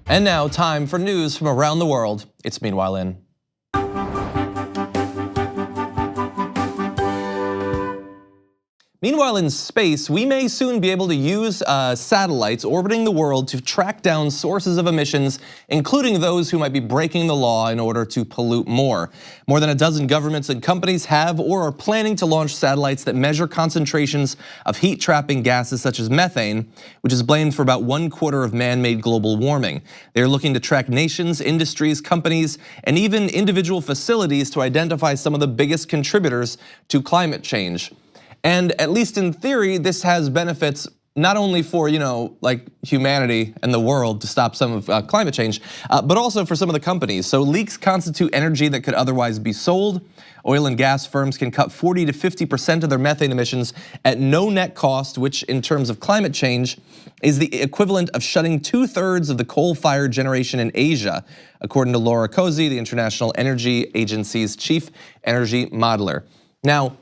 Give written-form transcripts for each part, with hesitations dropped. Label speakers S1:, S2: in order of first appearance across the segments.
S1: And now, time for news from around the world. It's Meanwhile in. Meanwhile, in space, we may soon be able to use satellites orbiting the world to track down sources of emissions, including those who might be breaking the law in order to pollute more. More than a dozen governments and companies have or are planning to launch satellites that measure concentrations of heat-trapping gases such as methane, which is blamed for about 1/4 of man-made global warming. They're looking to track nations, industries, companies, and even individual facilities to identify some of the biggest contributors to climate change. And at least in theory, this has benefits not only for, like humanity and the world to stop some of climate change, but also for some of the companies. So leaks constitute energy that could otherwise be sold. Oil and gas firms can cut 40 to 50% of their methane emissions at no net cost, which in terms of climate change is the equivalent of shutting 2/3 of the coal-fired generation in Asia, according to Laura Cozy, the International Energy Agency's chief energy modeler. Now,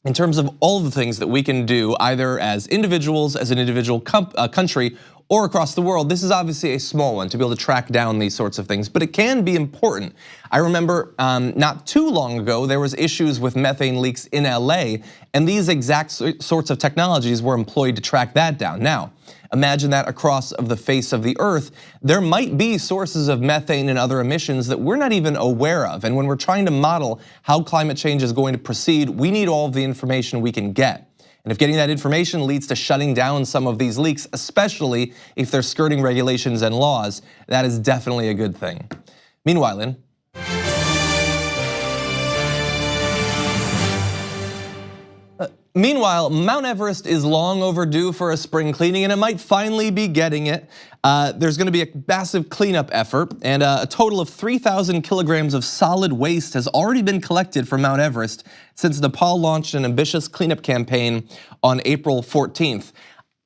S1: in terms of all of the things that we can do, either as individuals, as an individual country, or across the world, this is obviously a small one to be able to track down these sorts of things, but it can be important. I remember not too long ago, there was issues with methane leaks in LA, and these exact sorts of technologies were employed to track that down. Now, imagine that across the face of the earth, there might be sources of methane and other emissions that we're not even aware of. And when we're trying to model how climate change is going to proceed, we need all of the information we can get. And if getting that information leads to shutting down some of these leaks, especially if they're skirting regulations and laws, that is definitely a good thing. Meanwhile, Mount Everest is long overdue for a spring cleaning, and it might finally be getting it. There's gonna be a massive cleanup effort, and a total of 3,000 kilograms of solid waste has already been collected from Mount Everest since Nepal launched an ambitious cleanup campaign on April 14th.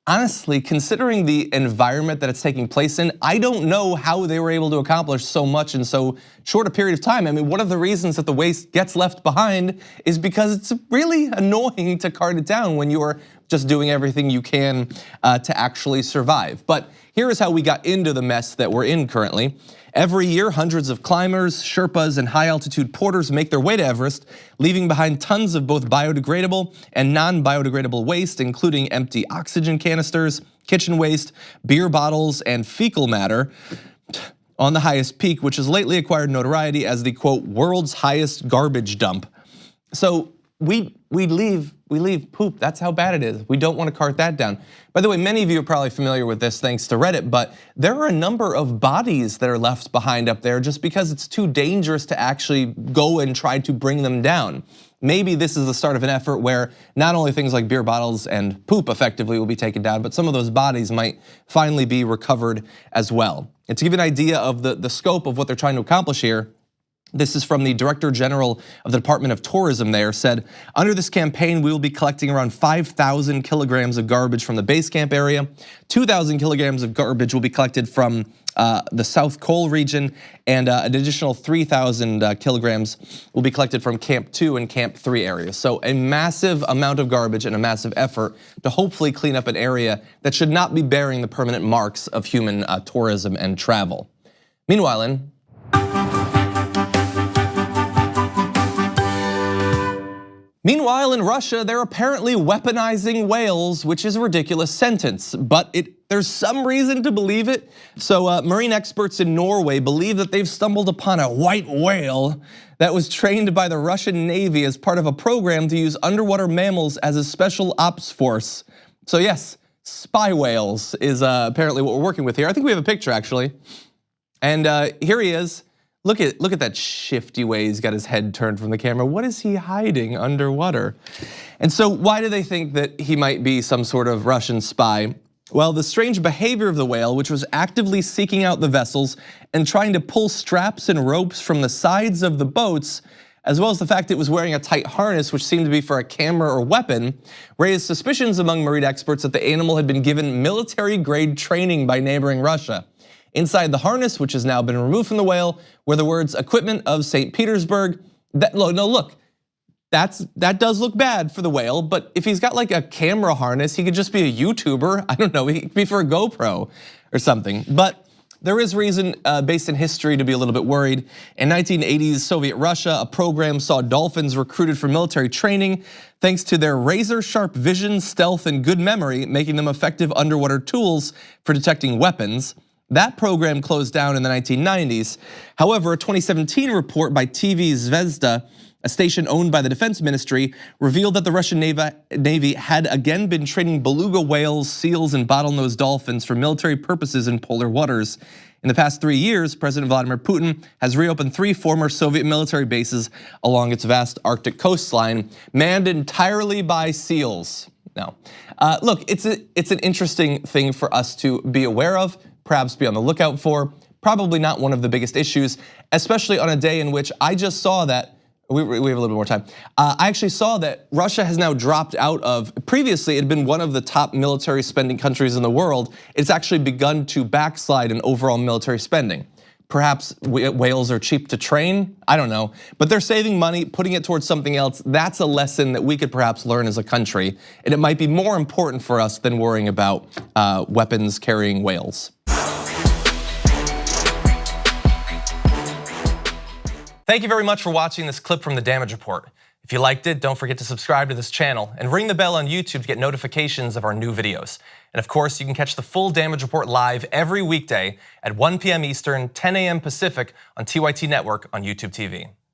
S1: Honestly, considering the environment that it's taking place in, I don't know how they were able to accomplish so much in so short a period of time. I mean, one of the reasons that the waste gets left behind is because it's really annoying to cart it down when you're just doing everything you can to actually survive. But here is how we got into the mess that we're in currently. Every year, hundreds of climbers, Sherpas, and high-altitude porters make their way to Everest, leaving behind tons of both biodegradable and non-biodegradable waste, including empty oxygen canisters, kitchen waste, beer bottles, and fecal matter on the highest peak, which has lately acquired notoriety as the, quote, world's highest garbage dump. So we leave poop, that's how bad it is. We don't want to cart that down. By the way, many of you are probably familiar with this thanks to Reddit, but there are a number of bodies that are left behind up there just because it's too dangerous to actually go and try to bring them down. Maybe this is the start of an effort where not only things like beer bottles and poop effectively will be taken down, but some of those bodies might finally be recovered as well. And to give you an idea of the scope of what they're trying to accomplish here, this is from the Director General of the Department of Tourism there, said, under this campaign, we will be collecting around 5,000 kilograms of garbage from the base camp area. 2,000 kilograms of garbage will be collected from the South Col region, and an additional 3,000 kilograms will be collected from Camp 2 and Camp 3 areas. So a massive amount of garbage and a massive effort to hopefully clean up an area that should not be bearing the permanent marks of human tourism and travel. Meanwhile, in Russia, they're apparently weaponizing whales, which is a ridiculous sentence, but there's some reason to believe it. So marine experts in Norway believe that they've stumbled upon a white whale that was trained by the Russian Navy as part of a program to use underwater mammals as a special ops force. So yes, spy whales is apparently what we're working with here. I think we have a picture actually. And here he is. Look at that shifty way he's got his head turned from the camera. What is he hiding underwater? And so why do they think that he might be some sort of Russian spy? Well, the strange behavior of the whale, which was actively seeking out the vessels and trying to pull straps and ropes from the sides of the boats, as well as the fact it was wearing a tight harness, which seemed to be for a camera or weapon, raised suspicions among marine experts that the animal had been given military-grade training by neighboring Russia. Inside the harness, which has now been removed from the whale, were the words "equipment of St. Petersburg." That does look bad for the whale, but if he's got like a camera harness, he could just be a YouTuber. I don't know, he could be for a GoPro or something. But there is reason based in history to be a little bit worried. In 1980s Soviet Russia, a program saw dolphins recruited for military training thanks to their razor-sharp vision, stealth, and good memory, making them effective underwater tools for detecting weapons. That program closed down in the 1990s. However, a 2017 report by TV Zvezda, a station owned by the Defense Ministry, revealed that the Russian Navy had again been training beluga whales, seals, and bottlenose dolphins for military purposes in polar waters. In the past 3 years, President Vladimir Putin has reopened 3 former Soviet military bases along its vast Arctic coastline, manned entirely by seals. Now, look, it's an interesting thing for us to be aware of, perhaps be on the lookout for. Probably not one of the biggest issues, especially on a day in which I just saw that. We have a little bit more time. I actually saw that Russia has now dropped out of, previously it had been one of the top military spending countries in the world. It's actually begun to backslide in overall military spending. Perhaps whales are cheap to train, I don't know. But they're saving money, putting it towards something else. That's a lesson that we could perhaps learn as a country. And it might be more important for us than worrying about weapons carrying whales. Thank you very much for watching this clip from the Damage Report. If you liked it, don't forget to subscribe to this channel and ring the bell on YouTube to get notifications of our new videos. And of course, you can catch the full Damage Report live every weekday at 1 p.m. Eastern, 10 a.m. Pacific on TYT Network on YouTube TV.